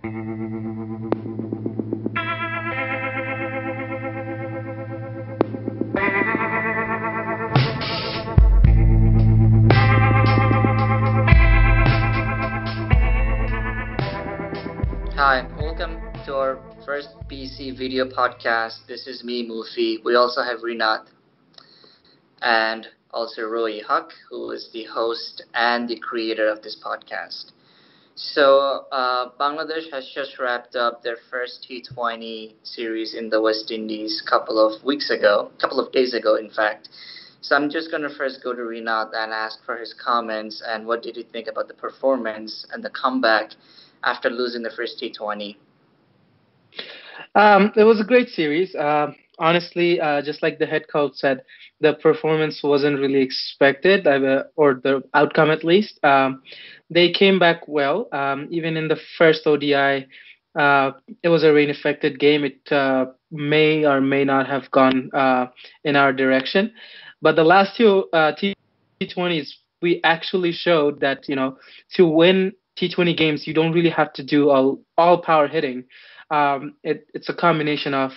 Hi, welcome to our first PC video podcast. This is me, Mufi. We also have Rinat and also Roy Huck, who is the host and the creator of this podcast. Bangladesh has just wrapped up their first T20 series in the West Indies couple of days ago, in fact. So I'm just going to first go to Rinat and ask for his comments and what did he think about the performance and the comeback after losing the first T20. It was a great series. Honestly, just like the head coach said, the performance wasn't really expected, or the outcome at least. They came back well. Even in the first ODI, it was a rain-affected game. It may or may not have gone in our direction. But the last two T20s, we actually showed that, to win T20 games, you don't really have to do all power hitting. It's a combination of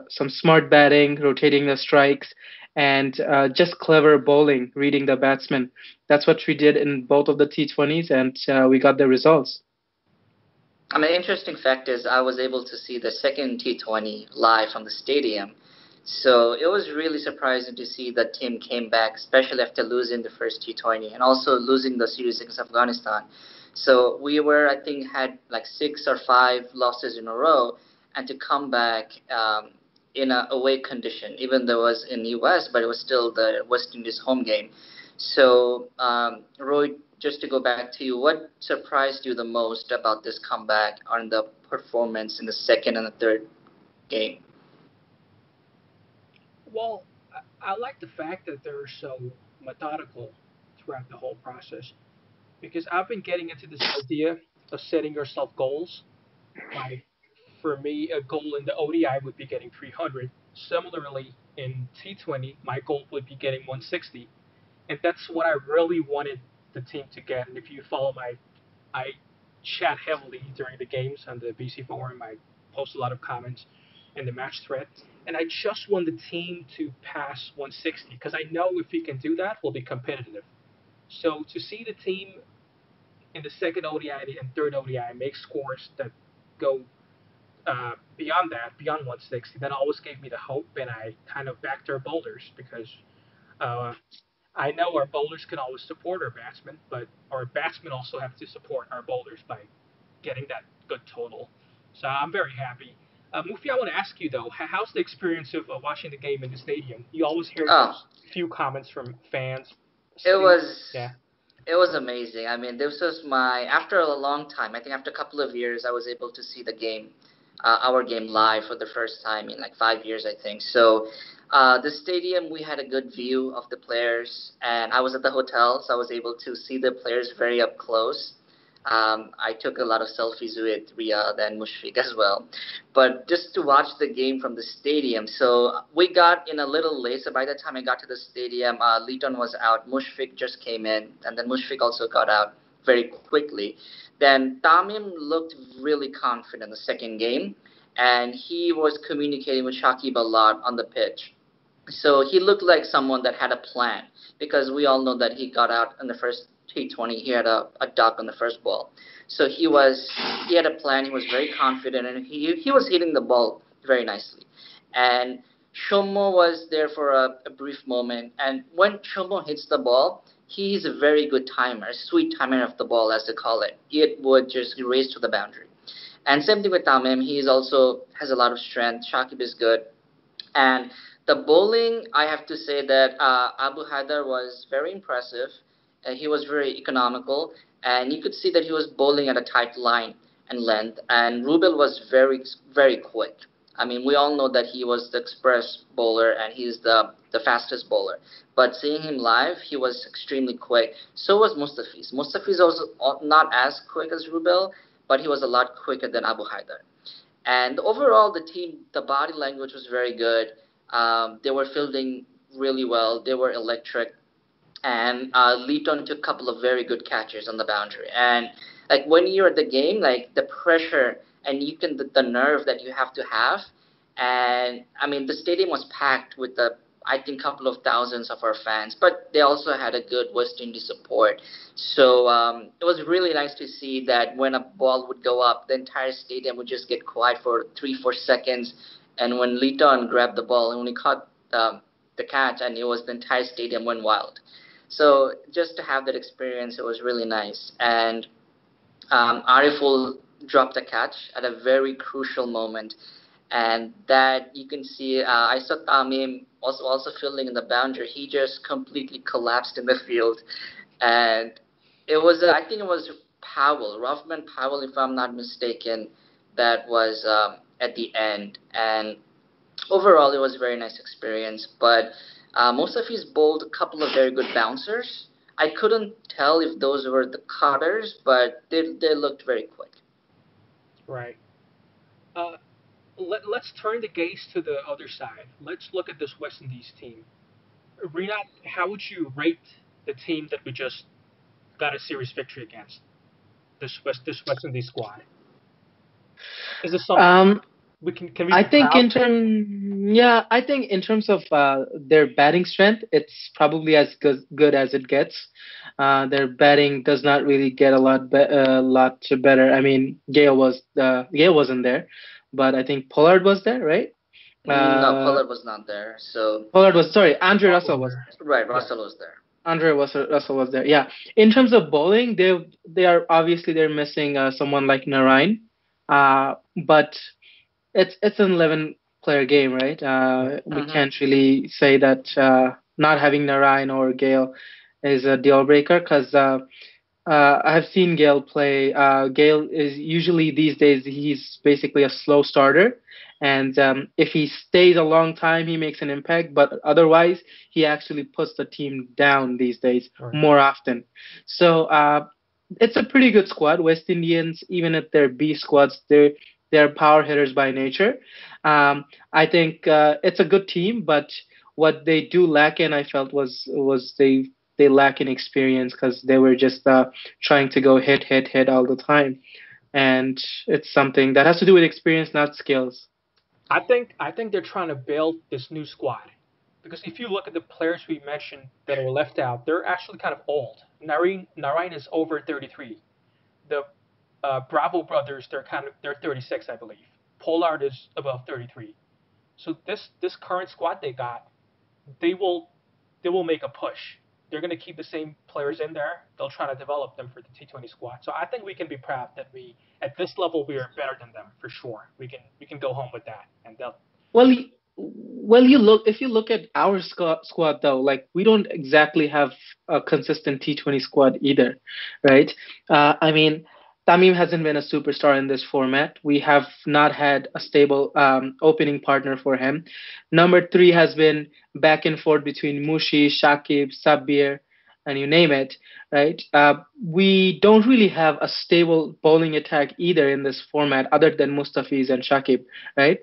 some smart batting, rotating the strikes, and just clever bowling, reading the batsman. That's what we did in both of the T20s, and we got the results. I mean, interesting fact is I was able to see the second T20 live from the stadium. So it was really surprising to see the team came back, especially after losing the first T20 and also losing the series against Afghanistan. So we were, I think, had like 6 or 5 losses in a row, and to come back in a away condition, even though it was in the U.S., but it was still the West Indies home game. So, Roy, just to go back to you, what surprised you the most about this comeback on the performance in the second and the third game? Well, I like the fact that they're so methodical throughout the whole process because I've been getting into this idea of setting yourself goals. Like, for me, a goal in the ODI would be getting 300. Similarly, in T20, my goal would be getting 160. And that's what I really wanted the team to get. And if you follow I chat heavily during the games on the BC forum. I post a lot of comments in the match thread. And I just want the team to pass 160 because I know if we can do that, we'll be competitive. So to see the team in the second ODI and third ODI make scores that go beyond that, beyond 160, that always gave me the hope, and I kind of backed our bowlers because uh, I know our bowlers can always support our batsmen, but our batsmen also have to support our bowlers by getting that good total. So I'm very happy. Mufi, I want to ask you though, how's the experience of watching the game in the stadium? You always hear Oh, those few comments from fans. it Still, was yeah. it was amazing. I mean, this was my after a long time. I think after a couple of years, I was able to see the game, our game live for the first time in like 5 years, I think. So, the stadium we had a good view of the players, and I was at the hotel, so I was able to see the players very up close. I took a lot of selfies with Riyadh and Mushfiq as well. But just to watch the game from the stadium, so we got in a little late. So by the time I got to the stadium, Leighton was out. Mushfiq just came in, and then Mushfiq also got out very quickly. Then Tamim looked really confident in the second game, and he was communicating with Shakib a lot on the pitch. So he looked like someone that had a plan because we all know that he got out in the first T20. He had a duck on the first ball. So he had a plan. He was very confident and he was hitting the ball very nicely. And Shomo was there for a brief moment. And when Shomo hits the ball, he's a very good timer, a sweet timer of the ball, as they call it. It would just race to the boundary. And same thing with Tamim. He is also has a lot of strength. Shakib is good. And the bowling, I have to say that Abu Haidar was very impressive. He was very economical, and you could see that he was bowling at a tight line and length. And Rubel was very, very quick. I mean, we all know that he was the express bowler and he's the fastest bowler. But seeing him live, he was extremely quick. So was Mustafiz. Mustafiz was not as quick as Rubel, but he was a lot quicker than Abu Haidar. And overall, the team, the body language was very good. They were fielding really well. They were electric. And Leighton took a couple of very good catches on the boundary. And like when you're at the game, like the pressure and you can the nerve that you have to have. And I mean, the stadium was packed with the I think couple of thousands of our fans, but they also had a good West Indies support. So it was really nice to see that when a ball would go up, the entire stadium would just get quiet for 3 4 seconds, and when Liton grabbed the ball and when he caught the catch, and it was the entire stadium went wild. So just to have that experience, it was really nice. And Ariful dropped a catch at a very crucial moment, and that you can see. I saw Tamim also fielding in the boundary. He just completely collapsed in the field, and it was I think it was Powell, Roughman Powell, if I'm not mistaken, that was at the end. And overall, it was a very nice experience. But most of his bowled a couple of very good bouncers. I couldn't tell if those were the cutters, but they looked very quick. Right. Uh, let's turn the gaze to the other side. Let's look at this West Indies team. Renat, how would you rate the team that we just got a series victory against? This West Indies squad. Is this something Um, can we I be think proud? I think in terms of their batting strength, it's probably as good as it gets. Their batting does not really get lot better. I mean, Gale wasn't there, but I think Pollard was there, right? No, Uh, Pollard was not there. So Pollard was sorry, Andre Russell Russell was was there. right, Yeah. Russell was there. Russell was there. Yeah. In terms of bowling, they are obviously they're missing someone like Narain, but it's an 11 player game, right? Right. We Hmm. can't really say that not having Narayan or Gale is a deal breaker because I have seen Gale play. Gale is usually these days he's basically a slow starter, and if he stays a long time, he makes an impact. But otherwise, he actually puts the team down these days Right. more often. So it's a pretty good squad. West Indians, even if they're B squads, they're power hitters by nature. I think it's a good team, but what they do lack in, I felt was they lack in experience because they were just trying to go hit all the time, and it's something that has to do with experience, not skills. I think they're trying to build this new squad because if you look at the players we mentioned that are left out, they're actually kind of old. Narain is over 33. The Bravo brothers, they're 36, I believe. Pollard is above 33. So this current squad they got, they will they will make a push. They're going to keep the same players in there. They'll try to develop them for the T20 squad. So I think we can be proud that we at this level we are better than them for sure. We can go home with that, and they'll Well, you look if you look at our squad though, like we don't exactly have a consistent T20 squad either, right? I mean, Tamim hasn't been a superstar in this format. We have not had a stable opening partner for him. Number three has been back and forth between Mushi, Shakib, Sabir, and you name it, right? We don't really have a stable bowling attack either in this format, other than Mustafiz and Shakib, right?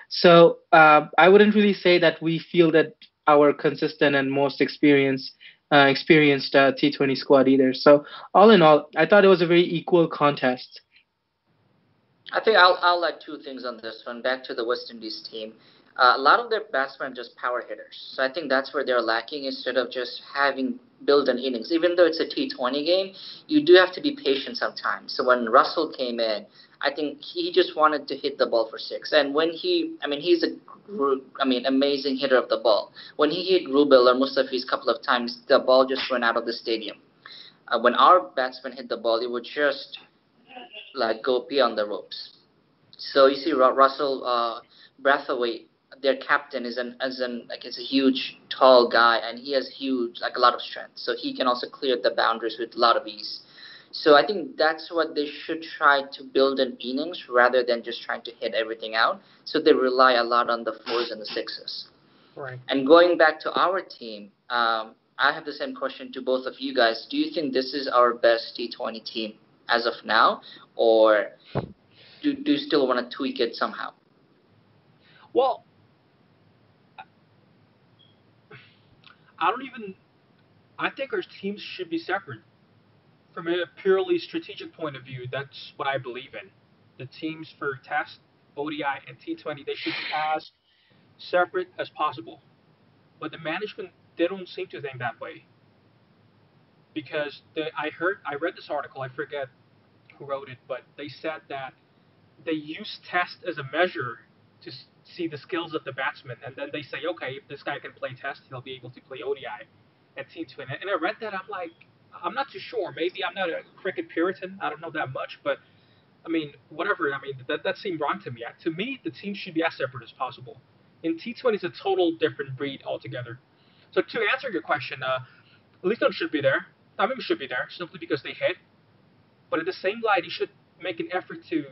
So I wouldn't really say that we feel that our consistent and most experienced T20 squad either. So all in all, I thought it was a very equal contest. I think I'll add two things on this one. Back to the West Indies team. A lot of their batsmen are just power hitters, so I think that's where they're lacking. Instead of just having build an innings, even though it's a T20 game, you do have to be patient sometimes. So when Russell came in, I think he just wanted to hit the ball for six. And when I mean, he's amazing hitter of the ball. When he hit Rubel or Mustafi's a couple of times, the ball just went out of the stadium. When our batsman hit the ball, it would just like go beyond the ropes. So you see, Russell Brathwaite, their captain, is an like is a huge, tall guy, and he has huge, like a lot of strength. So he can also clear the boundaries with a lot of ease. So I think that's what they should try to build an innings rather than just trying to hit everything out. So they rely a lot on the fours and the sixes. right. And going back to our team, I have the same question to both of you guys. Do you think this is our best T20 team as of now, or do you still want to tweak it somehow? Well, I don't even. I think our teams should be separate from a purely strategic point of view. That's what I believe in. the teams for Test, ODI, and T20, they should be as separate as possible. But the management, they don't seem to think that way because I read this article. I forget who wrote it, but they said that they use Test as a measure to see the skills of the batsman, and then they say, okay, if this guy can play Test, he'll be able to play ODI and T20. And I read that, I'm like, I'm not too sure. Maybe I'm not a cricket puritan. I don't know that much, but I mean, whatever. I mean, that seemed wrong to me. To me, the team should be as separate as possible. In T20, it's a total different breed altogether. So to answer your question, Leaton should be there. Tamim should be there simply because they hit. But at the same light, he should make an effort to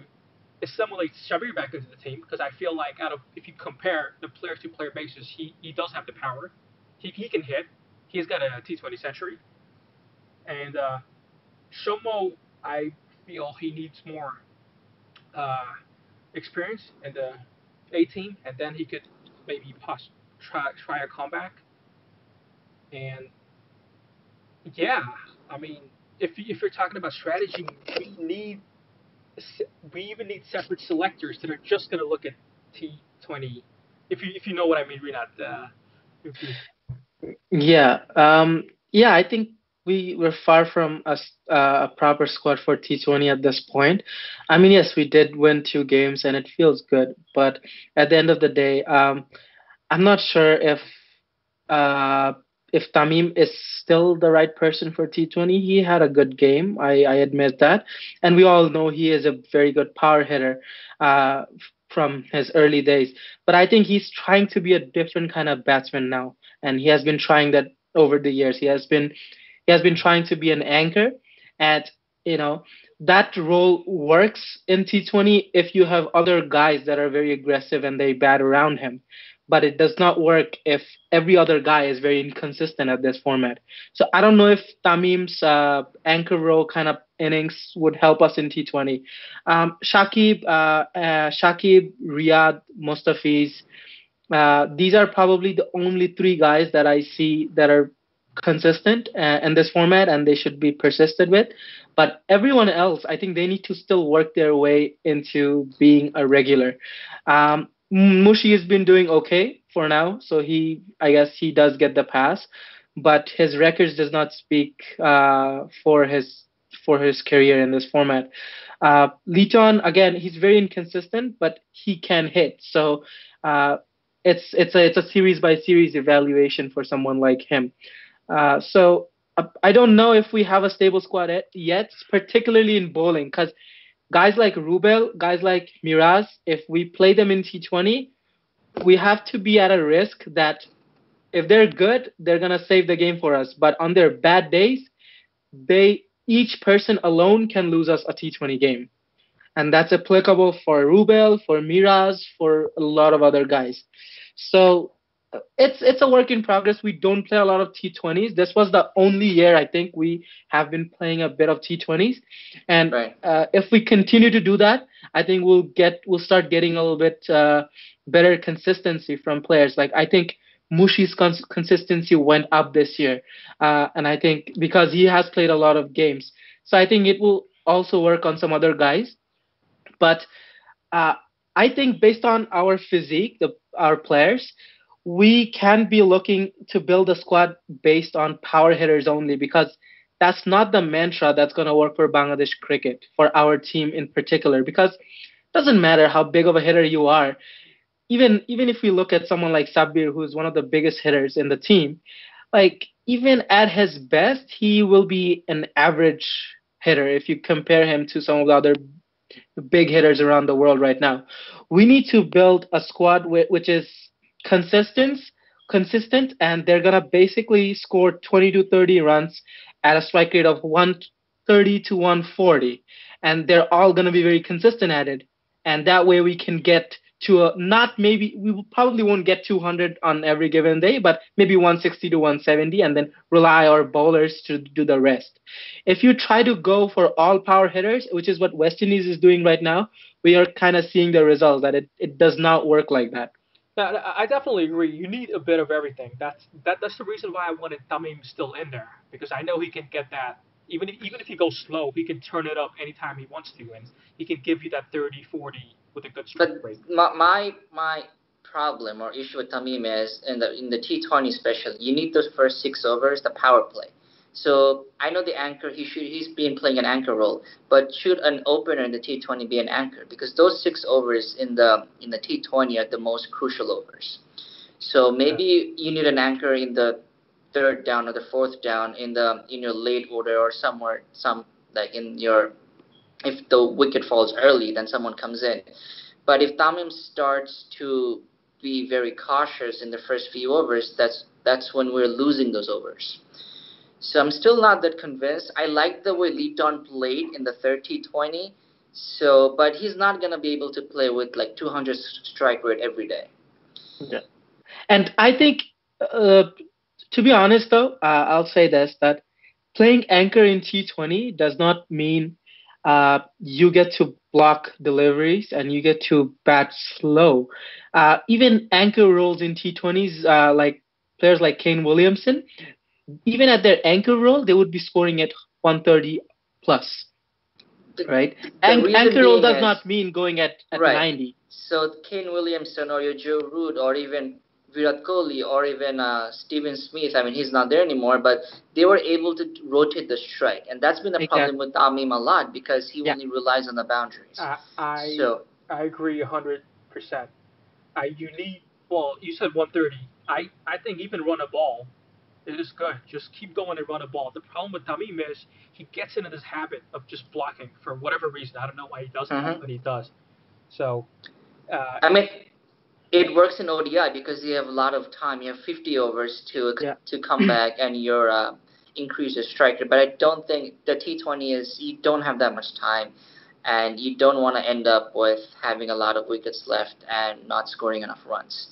assimilate Shabir back into the team because I feel like out of if you compare the player to player basis, he does have the power. He can hit. He's got a T20 century. And Shomo, I feel he needs more uh, experience in the A team, and then he could maybe try a comeback. And yeah, I mean, if you're talking about strategy, we need we even need separate selectors that are just going to look at T20. If you know what I mean, Renat. If you, Yeah. Yeah, I think we're far from a proper squad for T20 at this point. I mean, yes, we did win 2 games and it feels good, but at the end of the day, I'm not sure uh, if Tamim is still the right person for T20. He had a good game, I admit that, and we all know he is a very good power hitter from his early days. But I think he's trying to be a different kind of batsman now, and he has been trying that over the years. He has been trying to be an anchor, and you know that role works in T20 if you have other guys that are very aggressive and they bat around him, but it does not work if every other guy is very inconsistent at this format. So I don't know if Tamim's anchor role kind of innings would help us in T20. Shakib, Riyad, Mustafiz, these are probably the only 3 guys that I see that are consistent in this format and they should be persisted with. But everyone else, I think they need to still work their way into being a regular. Mushi has been doing okay for now, so I guess he does get the pass, but his records does not speak for his career in this format. Liton, again, he's very inconsistent, but he can hit. So uh, it's a series by series evaluation for someone like him. So I don't know if we have a stable squad yet, particularly in bowling, because guys like Rubel, guys like Miraz, if we play them in T20, we have to be at a risk that if they're good, they're gonna save the game for us. But on their bad days, they each person alone can lose us a T20 game, and that's applicable for Rubel, for Miraz, for a lot of other guys. So it's a work in progress. We don't play a lot of T20s. This was the only year I think we have been playing a bit of T20s, and Right. if we continue to do that, I think we'll start getting a little bit better consistency from players. Like I think Mushi's consistency went up this year, and I think because he has played a lot of games, so I think it will also work on some other guys. But uh, I think based on our physique, our players, we can be looking to build a squad based on power hitters only because that's not the mantra that's going to work for Bangladesh cricket, for our team in particular. Because it doesn't matter how big of a hitter you are. Even if we look at someone like Sabir, who's one of the biggest hitters in the team, like even at his best, he will be an average hitter if you compare him to some of the other big hitters around the world right now. We need to build a squad which is consistent, consistent, and they're gonna basically score 20 to 30 runs at a strike rate of 130 to 140, and they're all gonna be very consistent at it. And that way we can get to a not maybe probably won't get 200 on every given day, but maybe 160 to 170, and then rely our bowlers to do the rest. If you try to go for all power hitters, which is what West Indies is doing right now, we are kind of seeing the results that it does not work like that. yeah, I definitely agree. You need a bit of everything. That's the reason why I wanted Tamim still in there because I know he can get that. Even if he goes slow, he can turn it up anytime he wants to, and he can give you that 30, 40 with a good strike But rate. my problem or issue with Tamim is in the T20 special, you need those first 6 overs, the power play. So I know the anchor he's been playing an anchor role, but should an opener in the T20 be an anchor? Because those 6 overs in the T20 are the most crucial overs. So Yeah. maybe you need an anchor in the third down or the fourth down in your late order or somewhere some like in your if the wicket falls early, then someone comes in. But if Tamim starts to be very cautious in the first few overs, that's when we're losing those overs. So I'm still not that convinced. I like the way Leaton played in the third T20. So, but he's not gonna be able to play with like 200 strike rate every day. Yeah. And I think, uh, to be honest, though, I'll say this that playing anchor in T20 does not mean you get to block deliveries and you get to bat slow. Even anchor roles in T20s, like players like Kane Williamson, even at their anchor role, they would be scoring at 130 plus, right? The reason Anchor role being does is not mean going at right. 90. So Kane Williamson or your Joe Root or even Virat Kohli or even Steven Smith, I mean, he's not there anymore, but they were able to rotate the strike. And that's been a problem Exactly. with Tamim a lot because he Yeah. only relies on the boundaries. I I, So, I agree 100%. You need, well, you said 130. I think even run a ball, it is good. Just keep going and run a ball. The problem with Tamim is he gets into this habit of just blocking for whatever reason. I don't know why he does that, mhm. but he does. So, uh, I mean, it works in ODI because you have a lot of time. You have 50 overs Yeah. to come back and your increase your strike rate. But I don't think the T20 is you don't have that much time, and you don't want to end up with having a lot of wickets left and not scoring enough runs.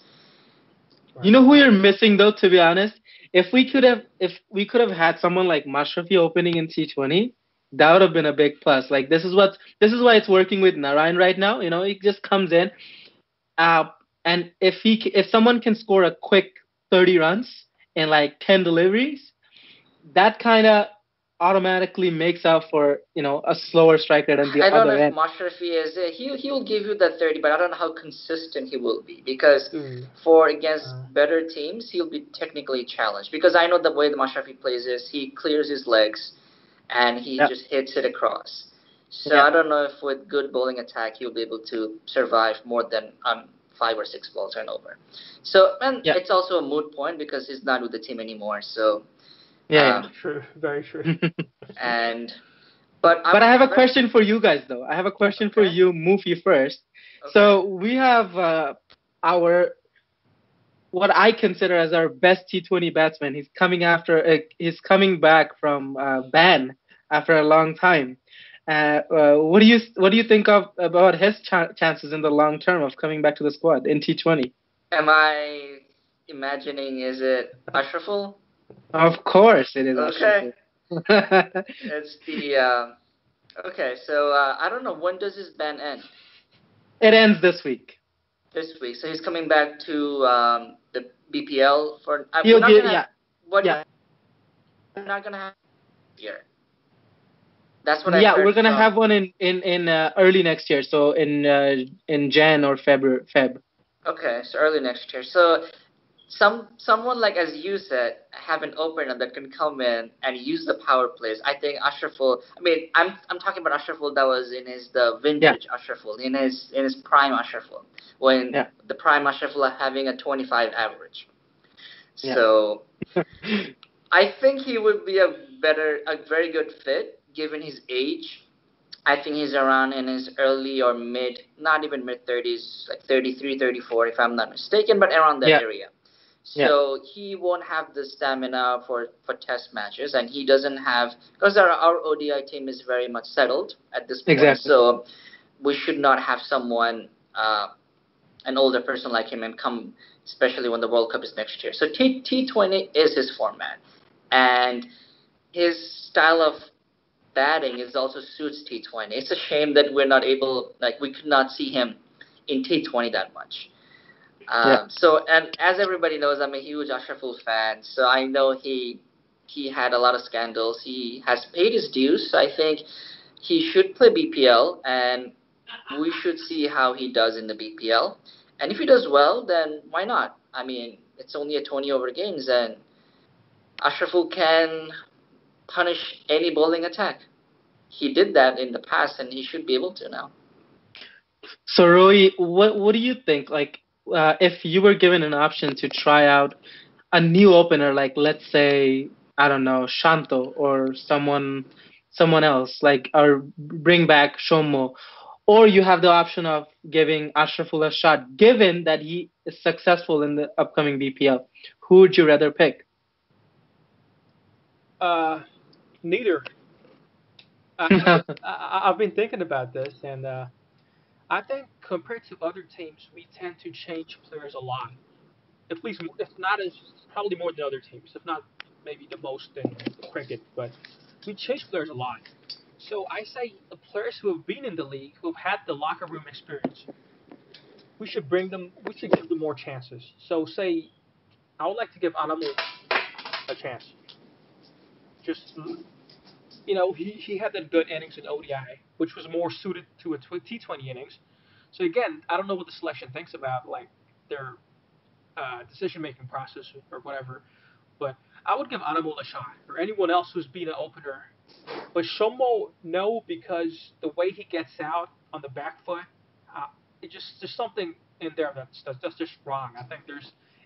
You right. know who you're missing though, to be honest? If we could have had someone like Mashrafi opening in T20, that would have been a big plus. Like this is why it's working with Narayan right now. He just comes in, uh, and if someone can score a quick 30 runs in like 10 deliveries, that kind of automatically makes up for a slower strike rate on the I don't know other if end. Mashrafi is he will give you that 30, but I don't know how consistent he will be because Ooh, for against uh, better teams he'll be technically challenged because I know the way the Mashrafi plays is he clears his legs and he Yeah, just hits it across. So yeah, I don't know if with good bowling attack he'll be able to survive more than 5 or 6 balls turnover. So and yeah, it's also a moot point because he's not with the team anymore. So yeah, um, true, very true. yeah. and but But I'm I have a very question for you guys, though. I have a question for okay. you, Mufi, first. Okay. So we have our what I consider as our best T20 batsman. He's coming back from ban after a long time. What do you think of about his chances in the long term of coming back to the squad in T20? Am I imagining is it Ashraful? Of course, it is Okay. Ashraful. It's the okay. So I don't know when does his ban end It ends this week. this week. So he's coming back to the BPL for. We're He'll not be gonna have Yeah, what yeah. we're not gonna have here. That's what I Yeah, heard we're gonna from. have one in early next year, so in Jan or Feb. Okay, so early next year. So someone like as you said have an opener that can come in and use the power plays. I think Ashraful. I mean, I'm talking about Ashraful that was in his the Yeah, vintage Ashraful in his prime Ashraful when yeah, the prime Ashraful having a 25 average. yeah, So I think he would be a very good fit given his age. I think he's around in his early or mid, not even mid 30s, like 33, 34, if I'm not mistaken, but around that yeah, area. yeah. So he won't have the stamina for test matches, and he doesn't have because our ODI team is very much settled at this point. Exactly. So we should not have someone, an older person like him, and come, especially when the World Cup is next year. So T20 is his format, and his style of batting is also suits T20. It's a shame that we're not able, like we could not see him in T20 that much. Yeah, And as everybody knows, I'm a huge Ashraful fan, so I know he had a lot of scandals. He has paid his dues. I think he should play BPL, and we should see how he does in the BPL. And if he does well, then why not? I mean, it's only a 20 over games, and Ashraful can punish any bowling attack. He did that in the past, and he should be able to now. So Roy, what do you think? Like, if you were given an option to try out a new opener, like let's say I don't know Shanto or someone else, like or bring back Shomo, or you have the option of giving Ashraful a shot, given that he is successful in the upcoming BPL, who would you rather pick? Neither. I've been thinking about this, and I think compared to other teams, we tend to change players a lot. At least, if not as probably more than other teams, if not maybe the most in cricket, but we change players a lot. So I say the players who have been in the league, who have had the locker room experience, we should bring them. We should give them more chances. So say I would like to give Anamu a chance. Just he had that good innings in ODI, which was more suited to a T20 innings. So again, I don't know what the selection thinks about like their decision making process or whatever, but I would give Animal a shot or anyone else who's been an opener. But Shomo, no, because the way he gets out on the back foot, it just there's something in there that's just wrong. I think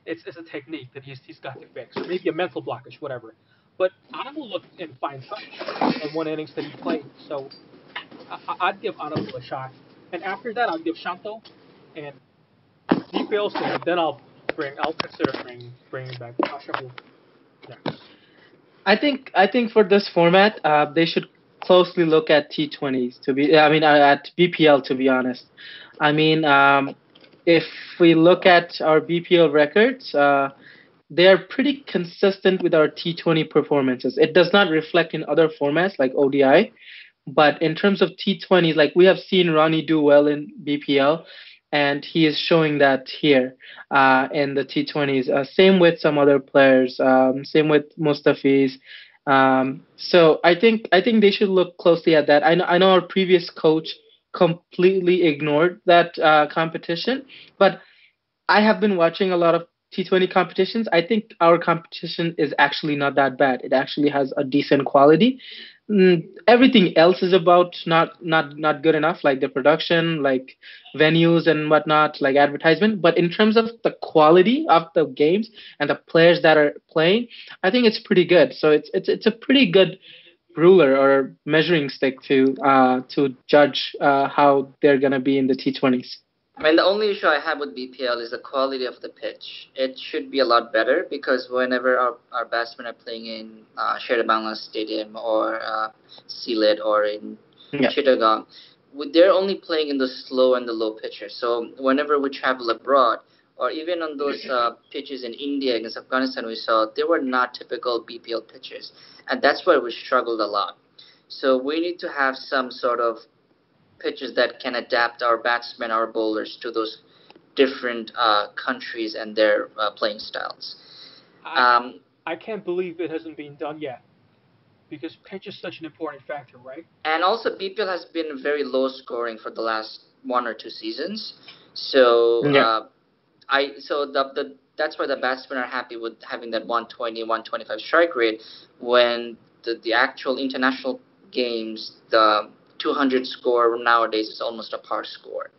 it's a technique that he's got to fix, or maybe a mental blockage, whatever. But Animal looked in fine touch in one innings that he played, so I'd give Animal a shot. And after that, I'll give Shanto, and if he fails, then I'll consider bringing back Ashabu next. I think for this format, they should closely look at T20s to be. I mean, at BPL to be honest. I mean, if we look at our BPL records, they are pretty consistent with our T20 performances. It does not reflect in other formats like ODI, but in terms of T20s, like we have seen Ronnie do well in BPL, and he is showing that here in the T20s. Same with some other players. Same with Mustafiz. So I think they should look closely at that. I know our previous coach completely ignored that competition, but I have been watching a lot of T20 competitions. I think our competition is actually not that bad. It actually has a decent quality. Everything else is about not good enough, like the production, like venues and whatnot, like advertisement. But in terms of the quality of the games and the players that are playing, I think it's pretty good. So it's a pretty good ruler or measuring stick to judge how they're gonna be in the T20s. I mean, the only issue I have with BPL is the quality of the pitch. It should be a lot better because whenever our batsmen are playing in Bangla Stadium or Sylhet or in Yeah. Chittagong, they're only playing in the slow and the low pitches. So whenever we travel abroad, or even on those pitches in India against Afghanistan, we saw they were not typical BPL pitches, and that's where we struggled a lot. So we need to have some sort of pitches that can adapt our batsmen, our bowlers to those different countries and their playing styles. I Um, I can't believe it hasn't been done yet because pitch is such an important factor, right? and also, BPL has been very low scoring for the last 1 or 2 seasons. So Yeah. the that's why the batsmen are happy with having that 120, 125 strike rate when the actual international games, the 200 score nowadays is almost a par score.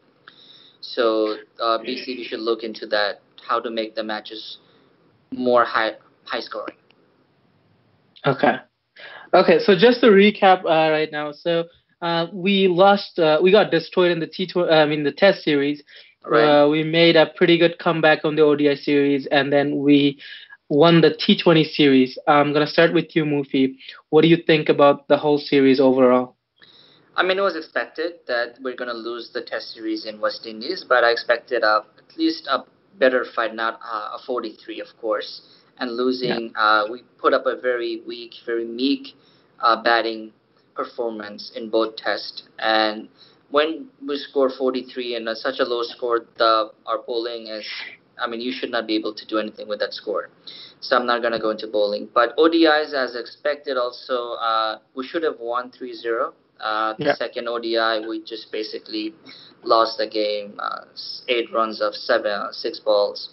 So BCB should look into that, how to make the matches more high scoring. Okay. Okay, so just to recap right now, so we lost, we got destroyed in the I mean the Test series. Right. We made a pretty good comeback on the ODI series, and then we won the T20 series. I'm gonna start with you, Mufi. What do you think about the whole series overall? I mean, it was expected that we're going to lose the Test series in West Indies, but I expected at least a better fight, not a 43, of course. And Yeah. losing, we put up a very weak, very meek batting performance in both tests. And when we score 43 and such a low score, our bowling is I mean, you should not be able to do anything with that score. So I'm not going to go into bowling. But ODIs, as expected, also, we should have won 3-0. The Yeah. second ODI, we just basically lost the game, 8 runs of 6 balls,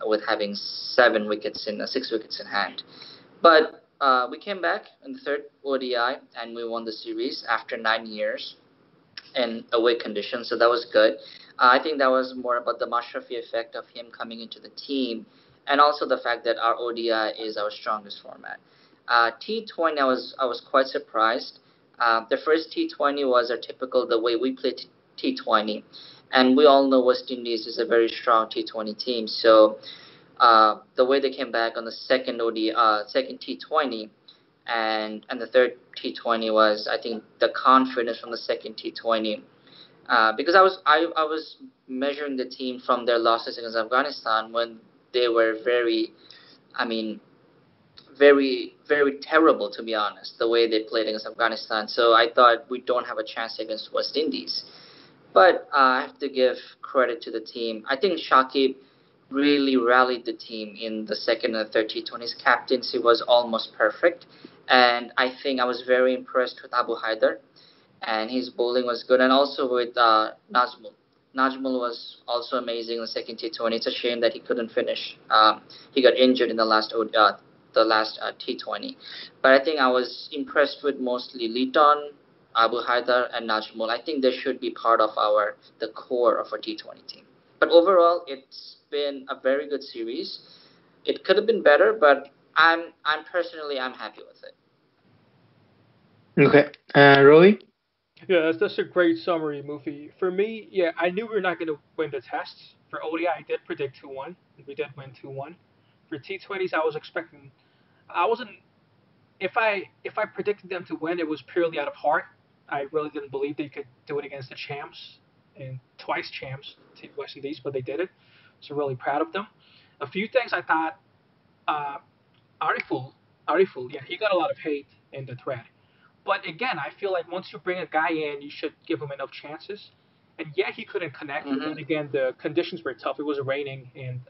with having 6 wickets in hand. But we came back in the third ODI and we won the series after 9 years in away conditions, so that was good. I think that was more about the Mashrafi effect of him coming into the team, and also the fact that our ODI is our strongest format. T20, I was quite surprised. The first T20 was our typical the way we play T20, and we all know West Indies is a very strong T20 team. So the way they came back on the second T20, and the third T20 was, I think, the confidence from the second T20, because I was measuring the team from their losses against Afghanistan when they were very, I mean, very terrible, to be honest, the way they played against Afghanistan. So I thought we don't have a chance against West Indies. But I have to give credit to the team. I think Shakib really rallied the team in the second and third T20s. His captaincy was almost perfect. And I think I was very impressed with Abu Haider, and his bowling was good. And also with Nazmul. Najmul was also amazing in the second T20. It's a shame that he couldn't finish. He got injured in the last T20. But I think I was impressed with mostly Liton, Abu Haidar, and Najmul. I think they should be part of the core of our T20 team. But overall, it's been a very good series. It could have been better, but I'm happy with it. Okay. Roy? Yeah, that's a great summary, Mufi. For me, yeah, I knew we were not going to win the tests. For ODI, I did predict 2-1. We did win 2-1. For T20s, I was expecting. I wasn't. If I predicted them to win, it was purely out of heart. I really didn't believe they could do it against the champs and twice champs, West Indies, but they did it. So really proud of them. A few things I thought. Uh, Ariful, Ariful, yeah, he got a lot of hate in the thread. But again, I feel like once you bring a guy in, you should give him enough chances. And yeah, he couldn't connect. But then Hmm. again, the conditions were tough. It was raining, and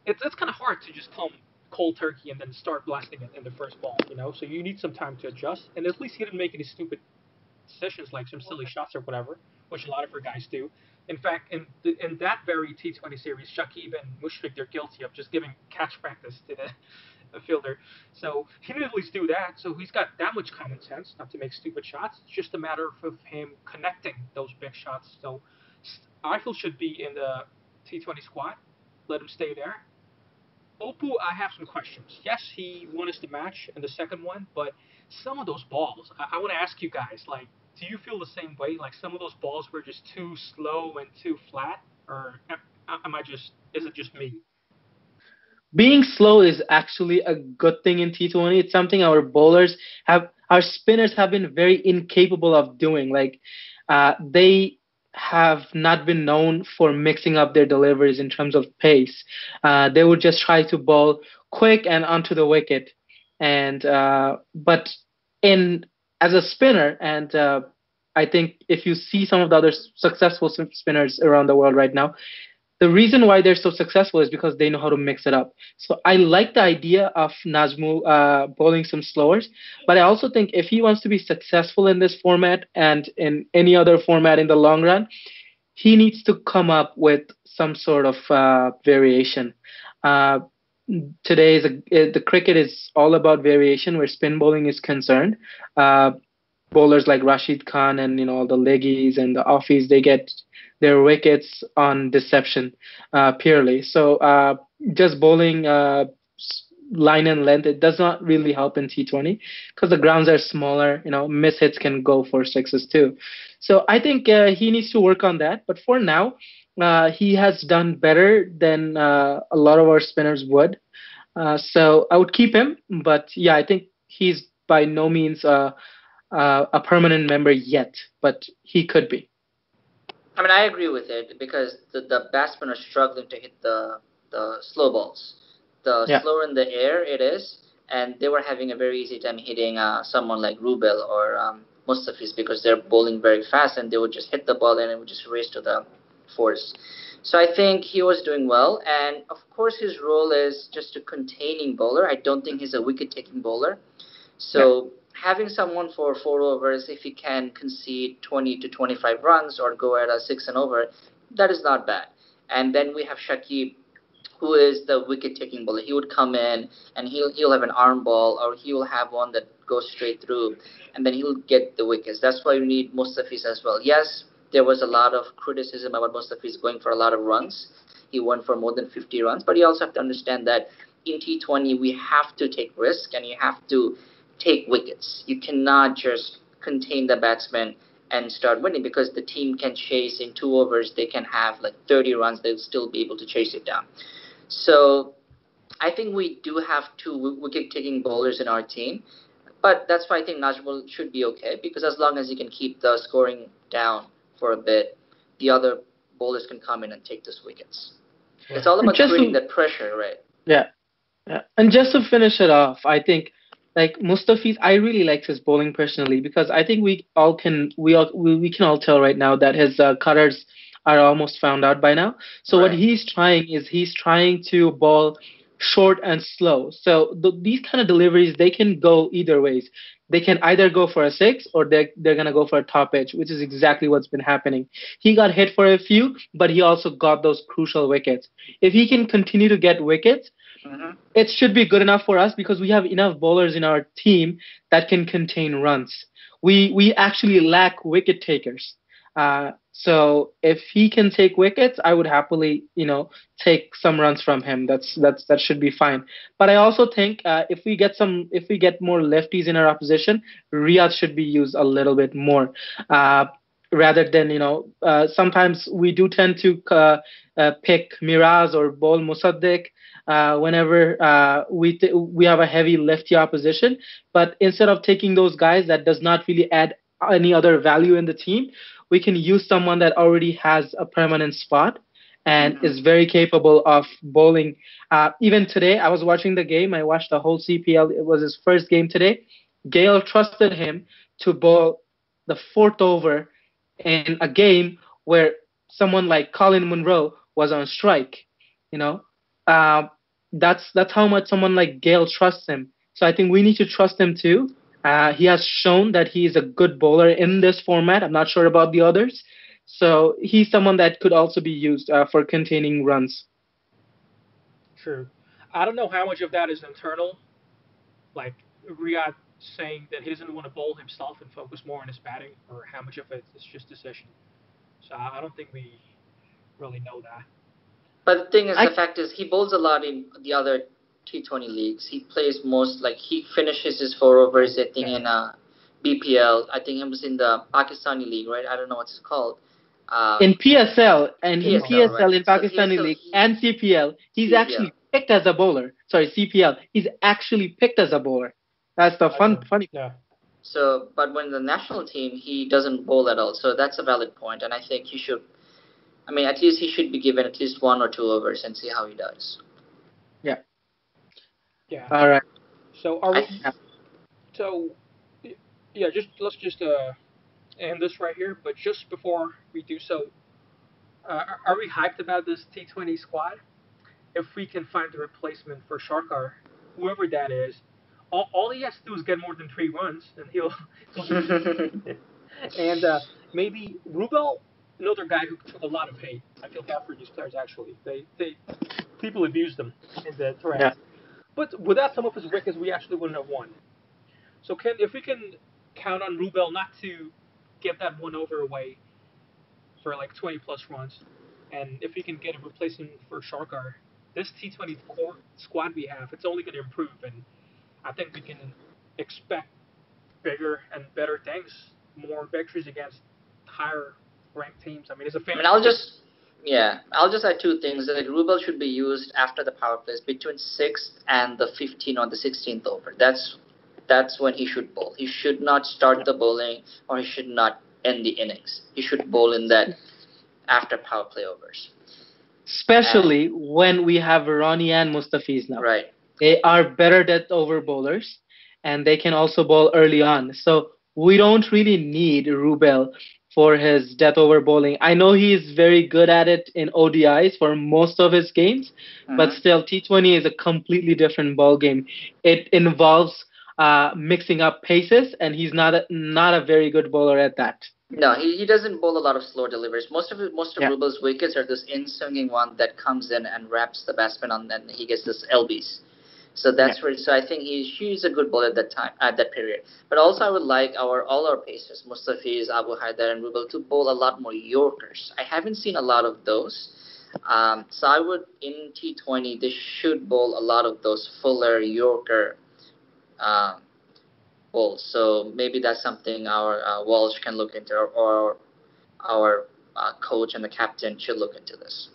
it's kind of hard to just come cold turkey and then start blasting it in the first ball. So you need some time to adjust. And at least he didn't make any stupid decisions like some silly shots or whatever, which a lot of our guys do. In fact, in that very T20 series, Shakib and Mushfiq, they're guilty of just giving catch practice to the fielder. So he didn't at least do that. So he's got that much common sense not to make stupid shots. It's just a matter of him connecting those big shots. So Eiffel should be in the T20 squad. Let him stay there. Opu, I have some questions. Yes, he won us the match in the second one, but some of those balls, I want to ask you guys, like, do you feel the same way? Like, some of those balls were just too slow and too flat? Or is it just me? Being slow is actually a good thing in T20. It's something our spinners have been very incapable of doing. Like, they have not been known for mixing up their deliveries in terms of pace. They would just try to bowl quick and onto the wicket. And but in as a spinner, and I think if you see some of the other successful spinners around the world right now, the reason why they're so successful is because they know how to mix it up. So I like the idea of Nazmul bowling some slowers, but I also think if he wants to be successful in this format and in any other format in the long run, he needs to come up with some sort of variation. Uh, Today the cricket is all about variation where spin bowling is concerned. Uh, Bowlers like Rashid Khan and all the leggies and the offies, they get their wickets on deception purely. So just bowling line and length, it does not really help in T20 because the grounds are smaller. Miss hits can go for sixes too. So I think he needs to work on that. But for now, he has done better than a lot of our spinners would. So I would keep him. But yeah, I think he's by no means a permanent member yet, but he could be. I mean, I agree with it because the batsmen are struggling to hit the slow balls. The Yeah. slower in the air it is, and they were having a very easy time hitting someone like Rubel or Mustafiz because they're bowling very fast and they would just hit the ball and it would just race to the force. So I think he was doing well, and of course his role is just a containing bowler. I don't think he's a wicket-taking bowler. Yeah. So having someone for 4 overs, if he can concede 20 to 25 runs or go at a six and over, that is not bad. And then we have Shakib, who is the wicket taking bowler. He would come in and he'll have an arm ball, or he'll have one that goes straight through, and then he'll get the wickets. That's why we need Mustafiz as well. Yes, there was a lot of criticism about Mustafiz going for a lot of runs. He went for more than 50 runs, but you also have to understand that in T20 we have to take risk and you have to take wickets. You cannot just contain the batsman and start winning, because the team can chase in 2 overs. They can have like 30 runs. They'll still be able to chase it down. So I think we do have two wicket-taking bowlers in our team, but that's why I think Najmul should be okay, because as long as he can keep the scoring down for a bit, the other bowlers can come in and take those wickets. It's Right. all And about just creating to, that pressure, right? yeah, yeah. And just to finish it off, I think like Mustafiz, I really like his bowling personally because I think we can all tell right now that his cutters are almost found out by now. So what Right. he's trying to bowl short and slow. So these kind of deliveries they can go either ways. They can either go for a six or they're gonna go for a top edge, which is exactly what's been happening. He got hit for a few, but he also got those crucial wickets. If he can continue to get wickets, Hmm. it should be good enough for us because we have enough bowlers in our team that can contain runs. We actually lack wicket takers. So if he can take wickets, I would happily take some runs from him. That should be fine. But I also think if we get more lefties in our opposition, Riyadh should be used a little bit more. Uh, Rather than sometimes we do tend to pick Miraz or bowl Musaddiq whenever we have a heavy lefty opposition. But instead of taking those guys that does not really add any other value in the team, we can use someone that already has a permanent spot and Hmm. is very capable of bowling. Even today, I was watching the game. I watched the whole CPL. It was his first game today. Gale trusted him to bowl the fourth over in a game where someone like Colin Munro was on strike. You know, uh, that's how much someone like Gale trusts him. So I think we need to trust him too. He has shown that he is a good bowler in this format. I'm not sure about the others. So he's someone that could also be used for containing runs. True. I don't know how much of that is internal, like Riyadh saying that he doesn't want to bowl himself and focus more on his batting, or how much of it is just decision. So I don't think we really know that. But the thing is, I the fact is, he bowls a lot in the other T20 leagues. He plays most, like, he finishes his 4 overs, I think, Yeah. in BPL. I think he was in the Pakistani league, right? I don't know what it's called. Uh, in PSL and in Oh, PSL, right? PSL in So Pakistani PSL, league and CPL, he's CPL. actually picked as a bowler. Sorry, CPL, he's actually picked as a bowler. That's the gotcha. funny. Yeah. So, but when the national team, he doesn't bowl at all. So that's a valid point, and I think he should. I mean, at least he should be given at least 1 or 2 overs and see how he does. Yeah. Yeah. All right. So are I we? So yeah, just let's just end this right here. But just before we do so, are we hyped about this T20 squad? If we can find a replacement for Sharkar, whoever that is, all he has to do is get more than 3 runs, and he'll be good. And maybe Rubel, another guy who took a lot of hate. I feel bad for these players actually. They people abused them in the Yeah. threads. But without some of his wickets, we actually wouldn't have won. So if we can count on Rubel not to give that 1 over away for like 20 plus runs, and if we can get a replacement for Sharkar, this T20 core squad we have, it's only going to improve, and I think we can expect bigger and better things, more victories against higher ranked teams. I mean, it's a I mean, famous team. I'll just add two things. Like Rubel should be used after the power plays between sixth and the 15th or the 16th over. That's when he should bowl. He should not start the bowling, or he should not end the innings. He should bowl in that after power play overs. And Especially when we have Ronnie and Mustafiz now. right, They are better death over bowlers and they can also bowl early on. So we don't really need Rubel for his death over bowling. I know he's very good at it in ODIs for most of his games, but Hmm. still, T20 is a completely different ball game. It involves mixing up paces, and he's not a very good bowler at that. No, he doesn't bowl a lot of slow deliveries. Most of Yeah, Rubel's wickets are this in swinging one that comes in and wraps the batsman on, and he gets this LBs. So yeah, that's where. So I think he's a good bowler at that time, at that period. But also I would like our all our pacers, Mustafiz, Abu Haidar, and Rubel, to bowl a lot more Yorkers. I haven't seen a lot of those. So I would in T20 they should bowl a lot of those fuller Yorker um, bowls. So maybe that's something our Walsh can look into, or our coach and the captain should look into this.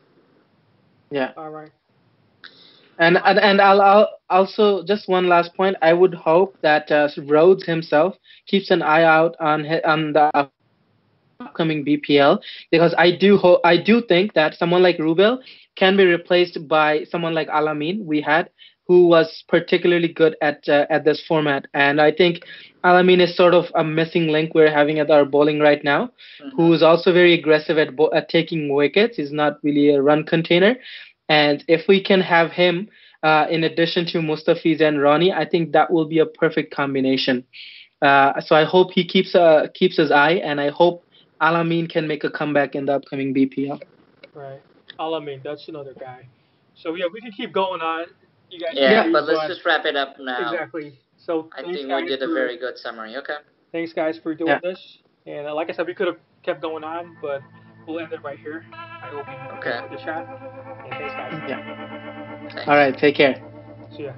yeah. All right. And I'll also just one last point. I would hope that Rhodes himself keeps an eye out on the upcoming BPL, because I do think that someone like Rubel can be replaced by someone like Alamin we had, who was particularly good at this format. And I think Alamin is sort of a missing link we're having at our bowling right now, who Hmm. is also very aggressive at taking wickets. He's not really a run container. And if we can have him in addition to Mustafiz and Ronnie, I think that will be a perfect combination. So I hope he keeps his eye, and I hope Alamin can make a comeback in the upcoming BPL. Right. Alamin, that's another guy. So yeah, we can keep going on. You guys can Yeah, Yeah, leave, but let's but just wrap it up now. exactly. So I think we did a very good summary. Okay. thanks guys for doing yeah, this. And like I said, we could have kept going on, but we'll end it right here. I hope you Okay. enjoyed the chat. And thanks guys. yeah. All Thanks. right, take care. See ya.